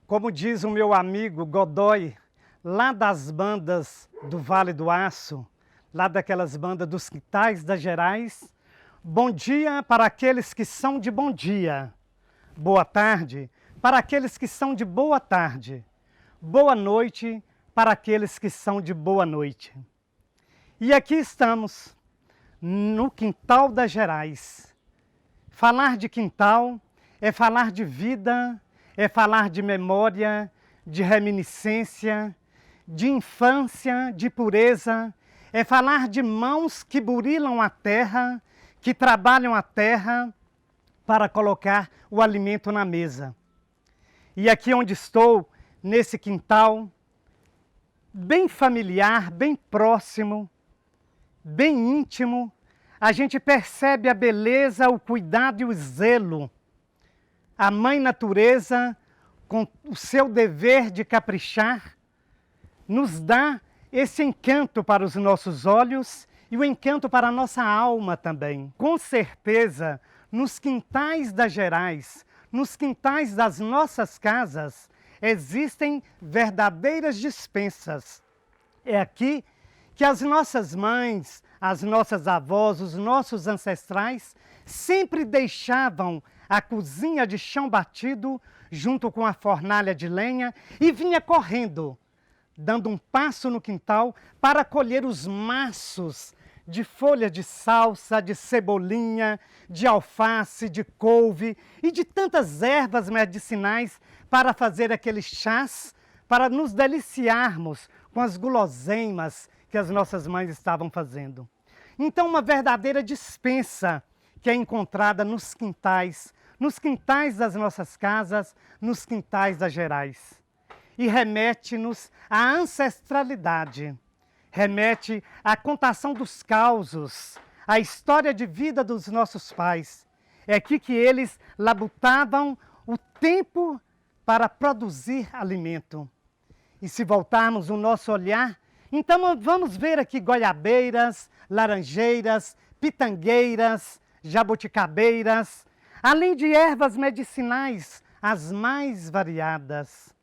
Como diz o meu amigo Godoy, lá das bandas do Vale do Aço, lá daquelas bandas dos quintais das Gerais, bom dia para aqueles que são de bom dia, boa tarde para aqueles que são de boa tarde, boa noite para aqueles que são de boa noite. E aqui estamos, no quintal das Gerais. Falar de quintal é falar de vida, é falar de memória, de reminiscência, de infância, de pureza, é falar de mãos que burilam a terra, que trabalham a terra para colocar o alimento na mesa. E aqui onde estou, nesse quintal, bem familiar, bem próximo, bem íntimo, a gente percebe a beleza, o cuidado e o zelo. A Mãe Natureza, com o seu dever de caprichar, nos dá esse encanto para os nossos olhos e o encanto para a nossa alma também. Com certeza, nos quintais das Gerais, nos quintais das nossas casas, existem verdadeiras dispensas. É aqui que as nossas mães, as nossas avós, os nossos ancestrais sempre deixavam a cozinha de chão batido junto com a fornalha de lenha e vinha correndo, dando um passo no quintal para colher os maços de folha de salsa, de cebolinha, de alface, de couve e de tantas ervas medicinais para fazer aqueles chás, para nos deliciarmos com as guloseimas que as nossas mães estavam fazendo. Então, uma verdadeira dispensa que é encontrada nos quintais das nossas casas, nos quintais das Gerais. E remete-nos à ancestralidade, remete à contação dos causos, à história de vida dos nossos pais. É aqui que eles labutavam o tempo para produzir alimento. E se voltarmos o nosso olhar, então vamos ver aqui goiabeiras, laranjeiras, pitangueiras, jabuticabeiras, além de ervas medicinais, as mais variadas.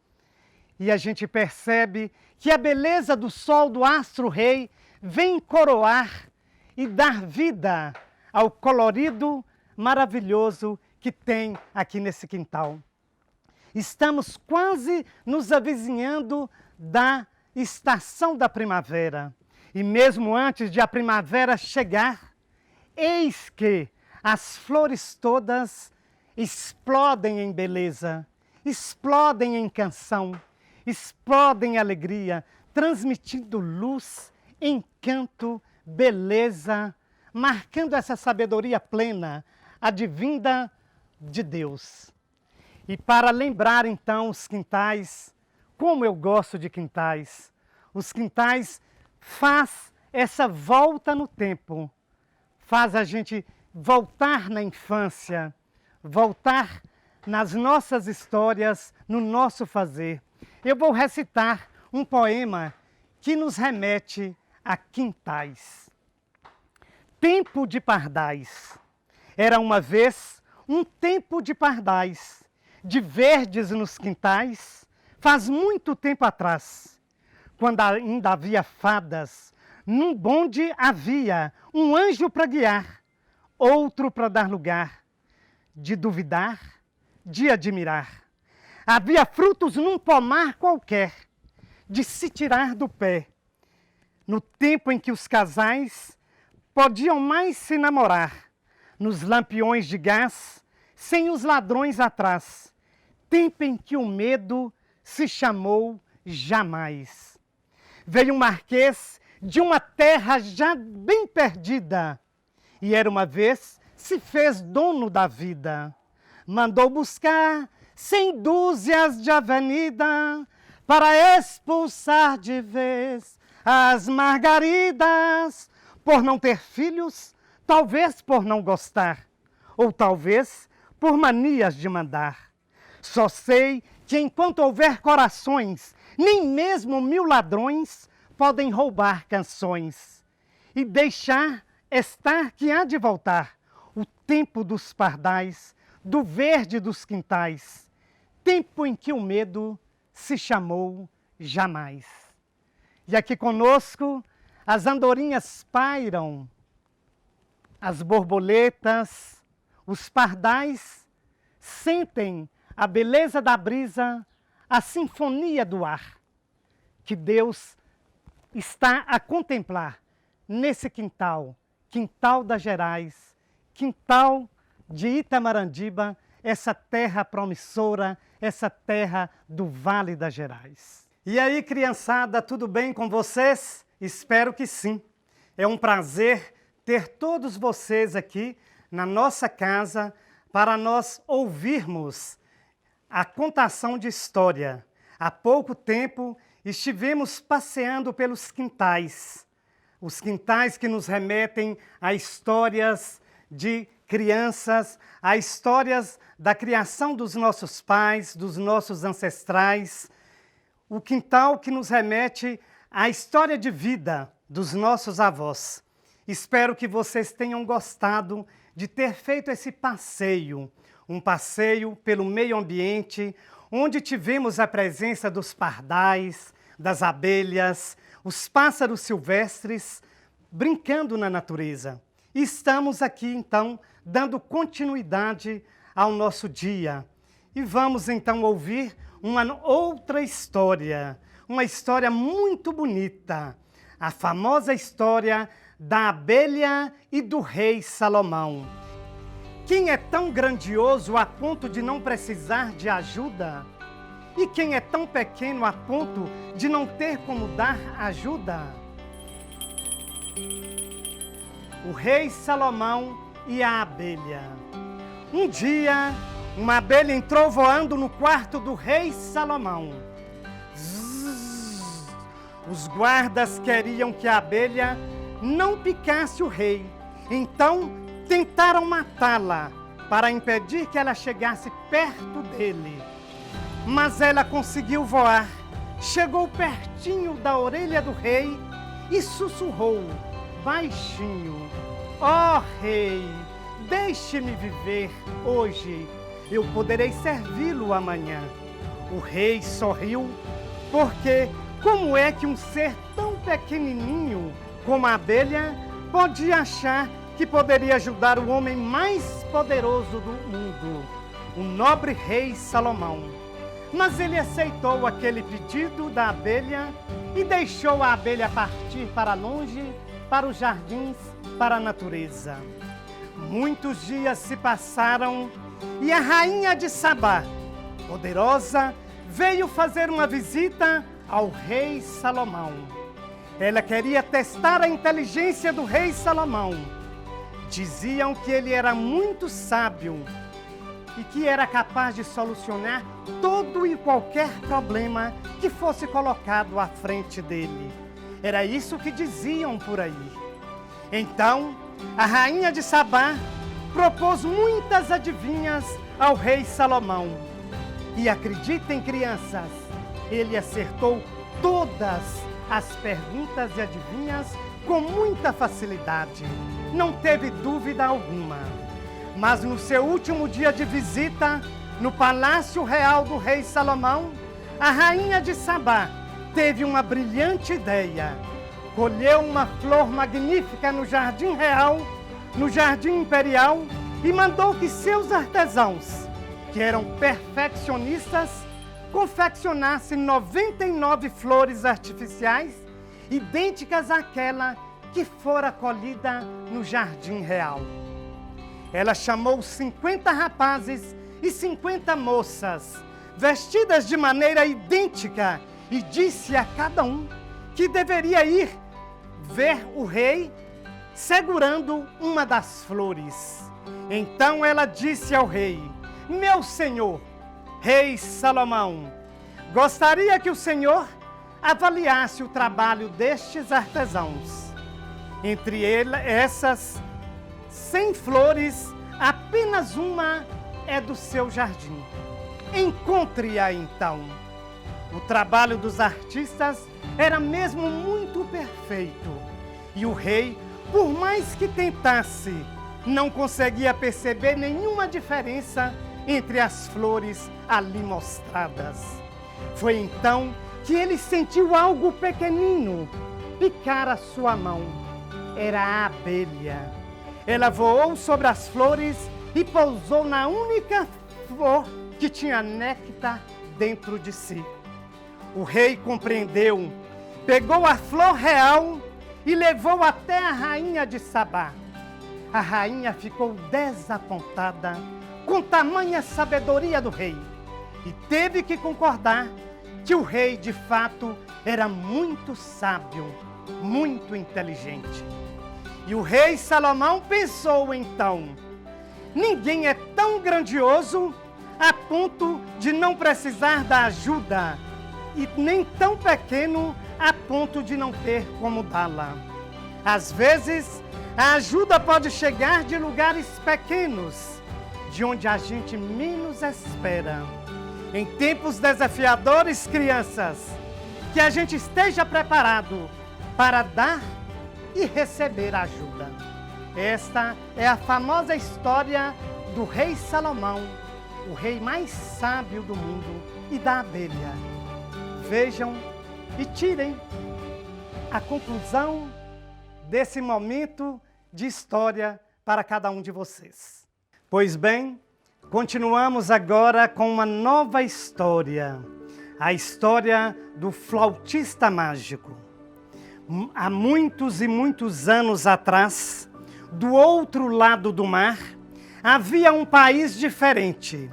E a gente percebe que a beleza do sol do astro-rei vem coroar e dar vida ao colorido maravilhoso que tem aqui nesse quintal. Estamos quase nos avizinhando da estação da primavera. E mesmo antes de a primavera chegar, eis que as flores todas explodem em beleza, explodem em canção, explodem em alegria, transmitindo luz, encanto, beleza, marcando essa sabedoria plena, advinda de Deus. E para lembrar então os quintais, como eu gosto de quintais, os quintais faz essa volta no tempo, faz a gente voltar na infância, voltar nas nossas histórias, no nosso fazer. Eu vou recitar um poema que nos remete a quintais. Tempo de pardais. Era uma vez um tempo de pardais, de verdes nos quintais, faz muito tempo atrás, quando ainda havia fadas, num bonde havia um anjo para guiar, outro para dar lugar de duvidar, de admirar. Havia frutos num pomar qualquer, de se tirar do pé, no tempo em que os casais podiam mais se namorar, nos lampiões de gás, sem os ladrões atrás, tempo em que o medo se chamou jamais. Veio um marquês de uma terra já bem perdida, e era uma vez se fez dono da vida. Mandou buscar 100 dúzias de avenida para expulsar de vez as margaridas, por não ter filhos, talvez por não gostar, ou talvez por manias de mandar. Só sei que enquanto houver corações, nem mesmo 1000 ladrões podem roubar canções. E deixar estar que há de voltar o tempo dos pardais, do verde dos quintais. tempo em que o medo se chamou jamais. E aqui conosco as andorinhas pairam, as borboletas, os pardais sentem a beleza da brisa, a sinfonia do ar, que Deus está a contemplar nesse quintal, quintal das Gerais, quintal de Itamarandiba, essa terra promissora, essa terra do Vale das Gerais. E aí, criançada, tudo bem com vocês? Espero que sim. É um prazer ter todos vocês aqui na nossa casa para nós ouvirmos a contação de história. Há pouco tempo estivemos passeando pelos quintais, os quintais que nos remetem a histórias de crianças, a histórias da criação dos nossos pais, dos nossos ancestrais, o quintal que nos remete à história de vida dos nossos avós. Espero que vocês tenham gostado de ter feito esse passeio, um passeio pelo meio ambiente, onde tivemos a presença dos pardais, das abelhas, os pássaros silvestres, brincando na natureza. E estamos aqui, então, dando continuidade ao nosso dia. E vamos, então, ouvir uma outra história, uma história muito bonita, a famosa história da abelha e do rei Salomão. Quem é tão grandioso a ponto de não precisar de ajuda? E quem é tão pequeno a ponto de não ter como dar ajuda? O rei Salomão e a abelha. Um dia, uma abelha entrou voando no quarto do rei Salomão. Zzz, os guardas queriam que a abelha não picasse o rei, então tentaram matá-la para impedir que ela chegasse perto dele. Mas ela conseguiu voar, chegou pertinho da orelha do rei e sussurrou baixinho: ó rei, deixe-me viver hoje, eu poderei servi-lo amanhã. O rei sorriu, porque como é que um ser tão pequenininho como a abelha podia achar que poderia ajudar o homem mais poderoso do mundo, o nobre rei Salomão? Mas ele aceitou aquele pedido da abelha e deixou a abelha partir para longe, para os jardins, para a natureza. Muitos dias se passaram e a rainha de Sabá, poderosa, veio fazer uma visita ao rei Salomão. Ela queria testar a inteligência do rei Salomão. Diziam que ele era muito sábio e que era capaz de solucionar todo e qualquer problema que fosse colocado à frente dele. Era isso que diziam por aí. Então, a rainha de Sabá propôs muitas adivinhas ao rei Salomão. E acreditem, crianças, ele acertou todas as perguntas e adivinhas com muita facilidade. Não teve dúvida alguma. Mas no seu último dia de visita, no Palácio Real do rei Salomão, a rainha de Sabá teve uma brilhante ideia. Colheu uma flor magnífica no Jardim Real, no Jardim Imperial, e mandou que seus artesãos, que eram perfeccionistas, confeccionassem 99 flores artificiais, idênticas àquela que fora colhida no Jardim Real. Ela chamou 50 rapazes e 50 moças, vestidas de maneira idêntica, e disse a cada um que deveria ir ver o rei segurando uma das flores. Então ela disse ao rei: meu senhor, rei Salomão, gostaria que o senhor avaliasse o trabalho destes artesãos. Entre essas 100 flores, apenas uma é do seu jardim. Encontre-a então. O trabalho dos artistas era mesmo muito perfeito. E o rei, por mais que tentasse, não conseguia perceber nenhuma diferença entre as flores ali mostradas. Foi então que ele sentiu algo pequenino picar a sua mão. Era a abelha. Ela voou sobre as flores e pousou na única flor que tinha néctar dentro de si. O rei compreendeu, pegou a flor real e levou até a rainha de Sabá. A rainha ficou desapontada com tamanha sabedoria do rei e teve que concordar que o rei, de fato, era muito sábio, muito inteligente. E o rei Salomão pensou então: ninguém é tão grandioso a ponto de não precisar da ajuda e nem tão pequeno a ponto de não ter como dá-la. Às vezes, a ajuda pode chegar de lugares pequenos, de onde a gente menos espera. Em tempos desafiadores, crianças, que a gente esteja preparado para dar e receber ajuda. Esta é a famosa história do rei Salomão, o rei mais sábio do mundo, e da abelha. Vejam e tirem a conclusão desse momento de história para cada um de vocês. Pois bem, continuamos agora com uma nova história, a história do flautista mágico. Há muitos e muitos anos atrás, do outro lado do mar, havia um país diferente.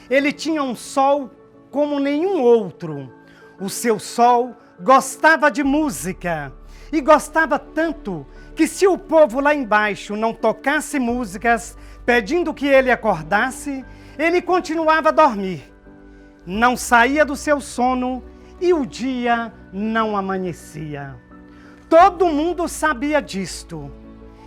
Ele tinha um sol como nenhum outro. O seu sol gostava de música e gostava tanto que se o povo lá embaixo não tocasse músicas pedindo que ele acordasse, ele continuava a dormir. Não saía do seu sono e o dia não amanhecia. Todo mundo sabia disto.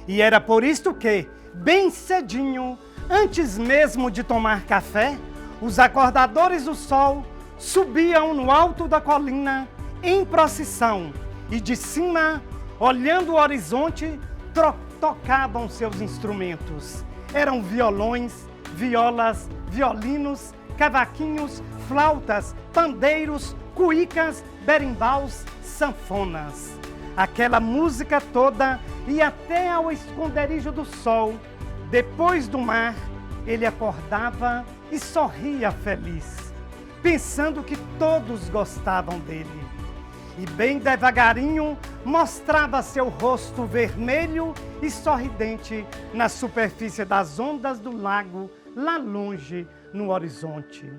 E era por isto que, bem cedinho, antes mesmo de tomar café, os acordadores do sol subiam no alto da colina em procissão e de cima, olhando o horizonte, tocavam seus instrumentos. Eram violões, violas, violinos, cavaquinhos, flautas, pandeiros, cuícas, berimbaus, sanfonas. Aquela música toda ia até ao esconderijo do sol. Depois do mar, ele acordava e sorria feliz, pensando que todos gostavam dele. E bem devagarinho mostrava seu rosto vermelho e sorridente na superfície das ondas do lago, lá longe no horizonte.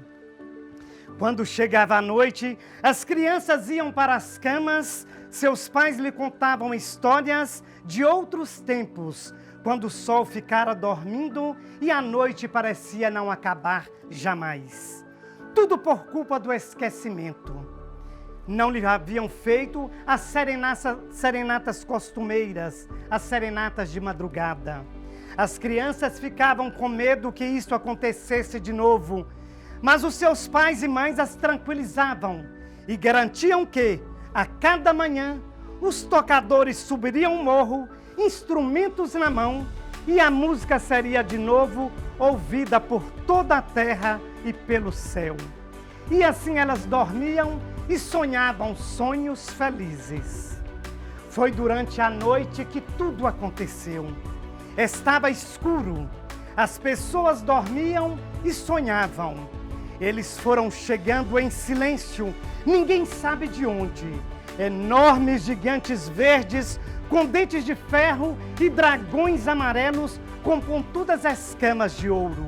Quando chegava a noite, as crianças iam para as camas, seus pais lhe contavam histórias de outros tempos, quando o sol ficara dormindo e a noite parecia não acabar jamais. Tudo por culpa do esquecimento. Não lhe haviam feito as serenatas costumeiras, as serenatas de madrugada. As crianças ficavam com medo que isso acontecesse de novo, mas os seus pais e mães as tranquilizavam e garantiam que, a cada manhã, os tocadores subiriam o morro, instrumentos na mão, e a música seria de novo ouvida por toda a terra e pelo céu. E assim elas dormiam e sonhavam sonhos felizes. Foi durante a noite que tudo aconteceu. Estava escuro, as pessoas dormiam e sonhavam. Eles foram chegando em silêncio, ninguém sabe de onde. Enormes gigantes verdes, com dentes de ferro e dragões amarelos com pontudas escamas de ouro.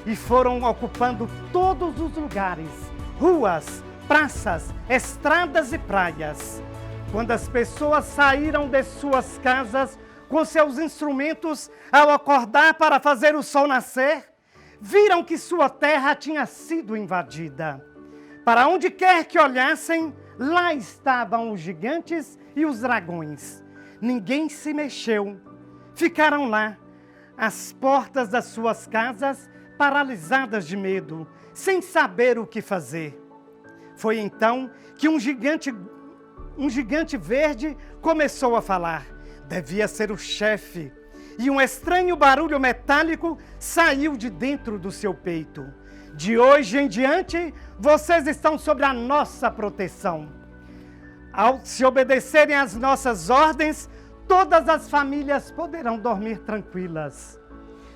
E foram ocupando todos os lugares, ruas, praças, estradas e praias. Quando as pessoas saíram de suas casas com seus instrumentos ao acordar para fazer o sol nascer, viram que sua terra tinha sido invadida. Para onde quer que olhassem, lá estavam os gigantes e os dragões. Ninguém se mexeu. Ficaram lá, às portas das suas casas, paralisadas de medo, sem saber o que fazer. Foi então que um gigante verde começou a falar. Devia ser o chefe. e um estranho barulho metálico saiu de dentro do seu peito. De hoje em diante, vocês estão sob a nossa proteção. Ao se obedecerem às nossas ordens, todas as famílias poderão dormir tranquilas.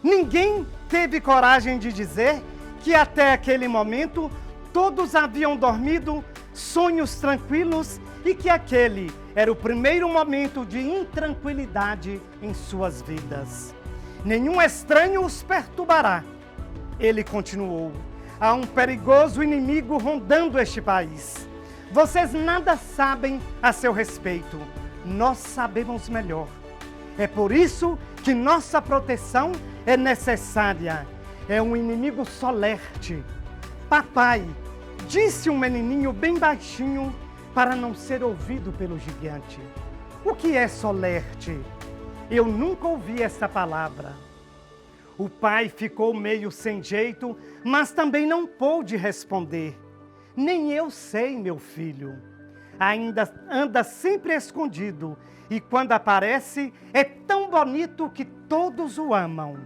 Ninguém teve coragem de dizer que até aquele momento todos haviam dormido sonhos tranquilos e que aquele era o primeiro momento de intranquilidade em suas vidas. Nenhum estranho os perturbará. Ele continuou: há um perigoso inimigo rondando este país. Vocês nada sabem a seu respeito. Nós sabemos melhor. É por isso que nossa proteção é necessária. É um inimigo solerte. Papai, disse um menininho bem baixinho para não ser ouvido pelo gigante. O que é solerte? Eu nunca ouvi essa palavra. O pai ficou meio sem jeito, mas também não pôde responder. Nem eu sei, meu filho. Ainda anda sempre escondido e quando aparece é tão bonito que todos o amam.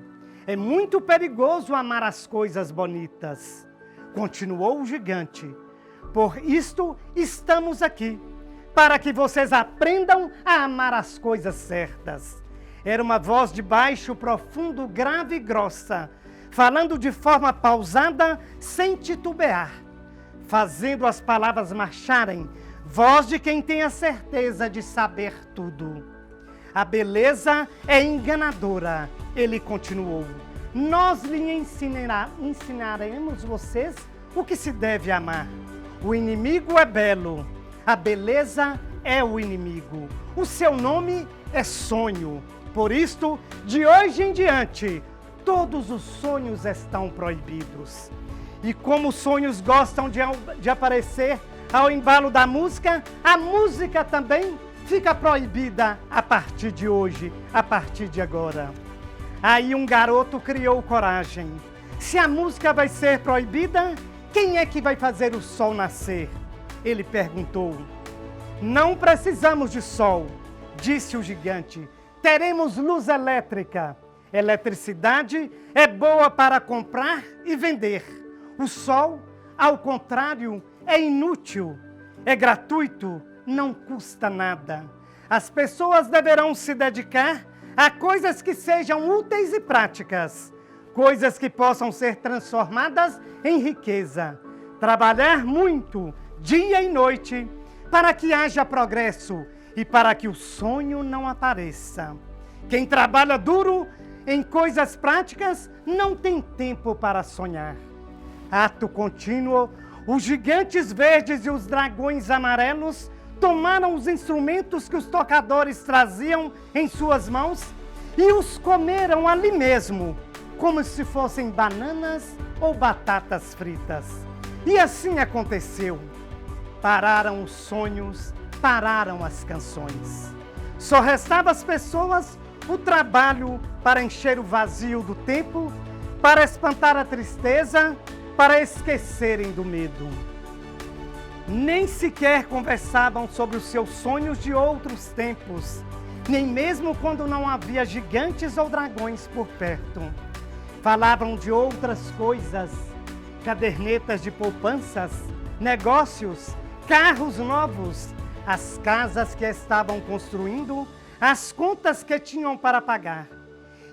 É muito perigoso amar as coisas bonitas. Continuou o gigante. Por isto estamos aqui, para que vocês aprendam a amar as coisas certas. Era uma voz de baixo, profundo, grave e grossa, falando de forma pausada, sem titubear, fazendo as palavras marcharem, voz de quem tem a certeza de saber tudo. A beleza é enganadora, ele continuou. Nós lhe ensinaremos vocês o que se deve amar. O inimigo é belo, a beleza é o inimigo. O seu nome é sonho. Por isto, de hoje em diante, todos os sonhos estão proibidos. E como os sonhos gostam de aparecer ao embalo da música, a música também fica proibida a partir de hoje, a partir de agora. Aí um garoto criou coragem. Se a música vai ser proibida, quem é que vai fazer o sol nascer? Ele perguntou. Não precisamos de sol, disse o gigante. Teremos luz elétrica. Eletricidade é boa para comprar e vender. O sol, ao contrário, é inútil, é gratuito, não custa nada. As pessoas deverão se dedicar a coisas que sejam úteis e práticas, coisas que possam ser transformadas em riqueza. Trabalhar muito, dia e noite, para que haja progresso e para que o sonho não apareça. Quem trabalha duro em coisas práticas não tem tempo para sonhar. Ato contínuo, os gigantes verdes e os dragões amarelos tomaram os instrumentos que os tocadores traziam em suas mãos e os comeram ali mesmo, como se fossem bananas ou batatas fritas. E assim aconteceu. Pararam os sonhos, pararam as canções. Só restava às pessoas o trabalho para encher o vazio do tempo, para espantar a tristeza, para esquecerem do medo. Nem sequer conversavam sobre os seus sonhos de outros tempos, nem mesmo quando não havia gigantes ou dragões por perto. Falavam de outras coisas, cadernetas de poupanças, negócios, carros novos, as casas que estavam construindo, as contas que tinham para pagar.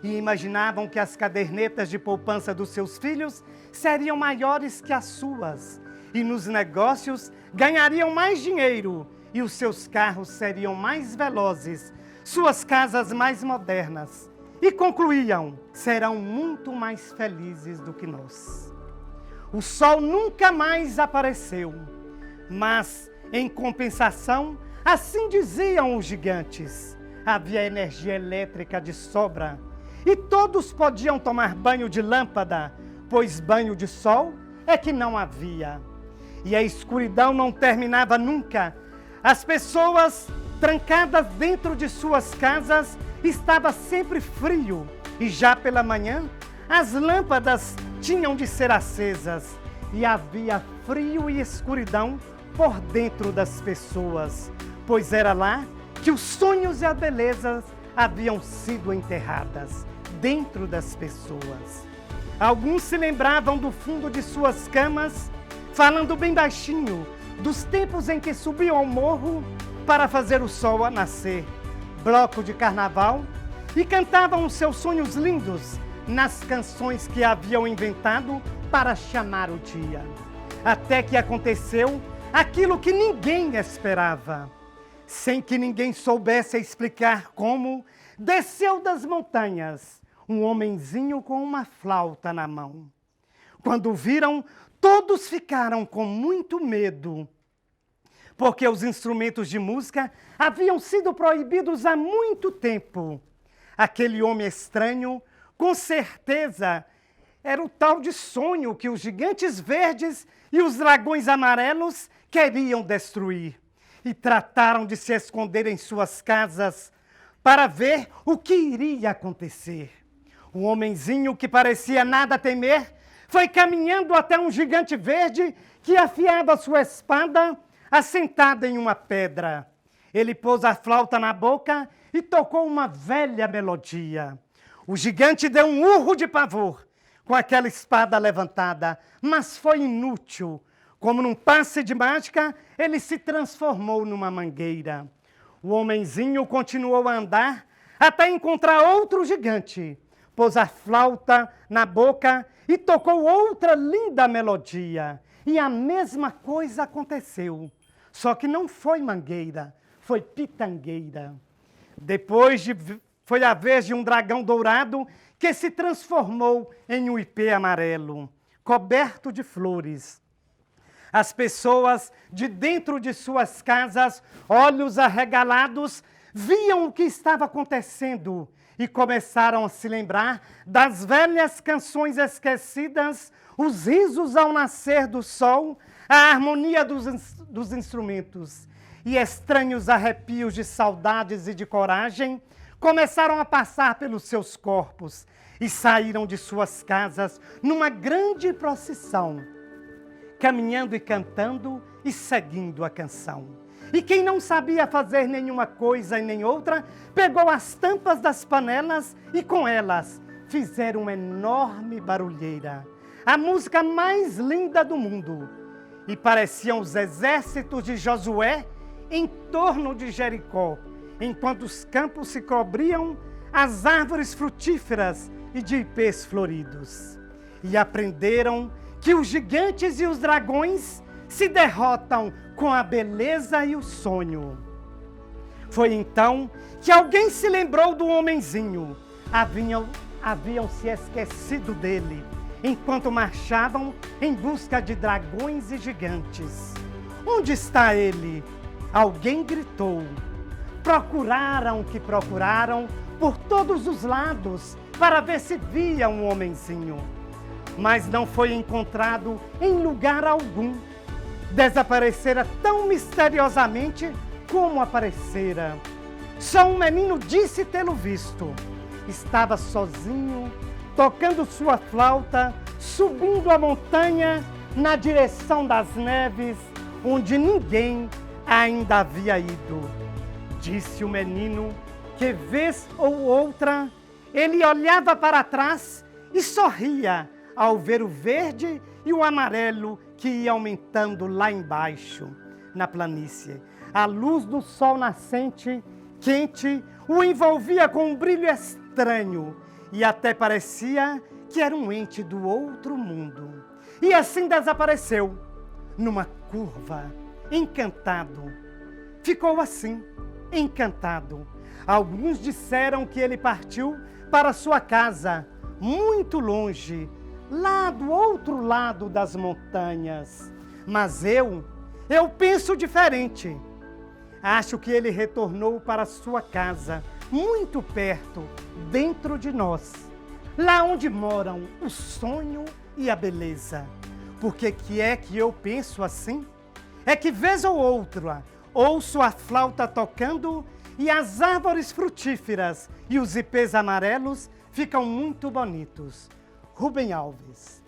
E imaginavam que as cadernetas de poupança dos seus filhos seriam maiores que as suas, e nos negócios ganhariam mais dinheiro, e os seus carros seriam mais velozes, suas casas mais modernas. E concluíam, serão muito mais felizes do que nós. O sol nunca mais apareceu, mas, em compensação, assim diziam os gigantes, havia energia elétrica de sobra, e todos podiam tomar banho de lâmpada, pois banho de sol é que não havia. E a escuridão não terminava nunca. As pessoas, trancadas dentro de suas casas, estava sempre frio, e já pela manhã, as lâmpadas tinham de ser acesas, e havia frio e escuridão por dentro das pessoas, pois era lá que os sonhos e haviam sido enterradas dentro das pessoas. Alguns se lembravam do fundo de suas camas, falando bem baixinho dos tempos em que subiam ao morro para fazer o sol a nascer, bloco de carnaval, e cantavam os seus sonhos lindos nas canções que haviam inventado para chamar o dia. Até que aconteceu aquilo que ninguém esperava. Sem que ninguém soubesse explicar como, desceu das montanhas um homenzinho com uma flauta na mão. Quando viram, todos ficaram com muito medo, porque os instrumentos de música haviam sido proibidos há muito tempo. Aquele homem estranho, com certeza, era o tal de sonho que os gigantes verdes e os dragões amarelos queriam destruir. E trataram de se esconder em suas casas para ver o que iria acontecer. O homenzinho, que parecia nada temer, foi caminhando até um gigante verde que afiava sua espada, assentada em uma pedra. Ele pôs a flauta na boca e tocou uma velha melodia. O gigante deu um urro de pavor com aquela espada levantada, mas foi inútil. Como num passe de mágica, ele se transformou numa mangueira. O homenzinho continuou a andar até encontrar outro gigante. Pôs a flauta na boca e tocou outra linda melodia. E a mesma coisa aconteceu. Só que não foi mangueira, foi pitangueira. Depois foi a vez de um dragão dourado que se transformou em um ipê amarelo, coberto de flores. As pessoas de dentro de suas casas, olhos arregalados, viam o que estava acontecendo e começaram a se lembrar das velhas canções esquecidas, os risos ao nascer do sol, a harmonia dos instrumentos. E estranhos arrepios de saudades e de coragem começaram a passar pelos seus corpos e saíram de suas casas numa grande procissão, caminhando e cantando e seguindo a canção. E quem não sabia fazer nenhuma coisa e nem outra, pegou as tampas das panelas e com elas fizeram uma enorme barulheira, a música mais linda do mundo. E pareciam os exércitos de Josué em torno de Jericó, enquanto os campos se cobriam as árvores frutíferas e de ipês floridos. E aprenderam que os gigantes e os dragões se derrotam com a beleza e o sonho. Foi então que alguém se lembrou do homenzinho. Haviam se esquecido dele, enquanto marchavam em busca de dragões e gigantes. Onde está ele? Alguém gritou. Procuraram que procuraram por todos os lados para ver se via um homenzinho, mas não foi encontrado em lugar algum. Desaparecera tão misteriosamente como aparecera. Só um menino disse tê-lo visto. Estava sozinho, tocando sua flauta, subindo a montanha na direção das neves, onde ninguém ainda havia ido. Disse o menino que, vez ou outra, ele olhava para trás e sorria ao ver o verde e o amarelo que ia aumentando lá embaixo, na planície. A luz do sol nascente, quente, o envolvia com um brilho estranho e até parecia que era um ente do outro mundo. E assim desapareceu, numa curva, encantado. Ficou assim, encantado. Alguns disseram que ele partiu para sua casa, muito longe, lá do outro lado das montanhas. Mas eu penso diferente. Acho que ele retornou para sua casa, muito perto, dentro de nós, lá onde moram o sonho e a beleza. Por que é que eu penso assim? É que vez ou outra ouço a flauta tocando e as árvores frutíferas e os ipês amarelos ficam muito bonitos. Rubem Alves.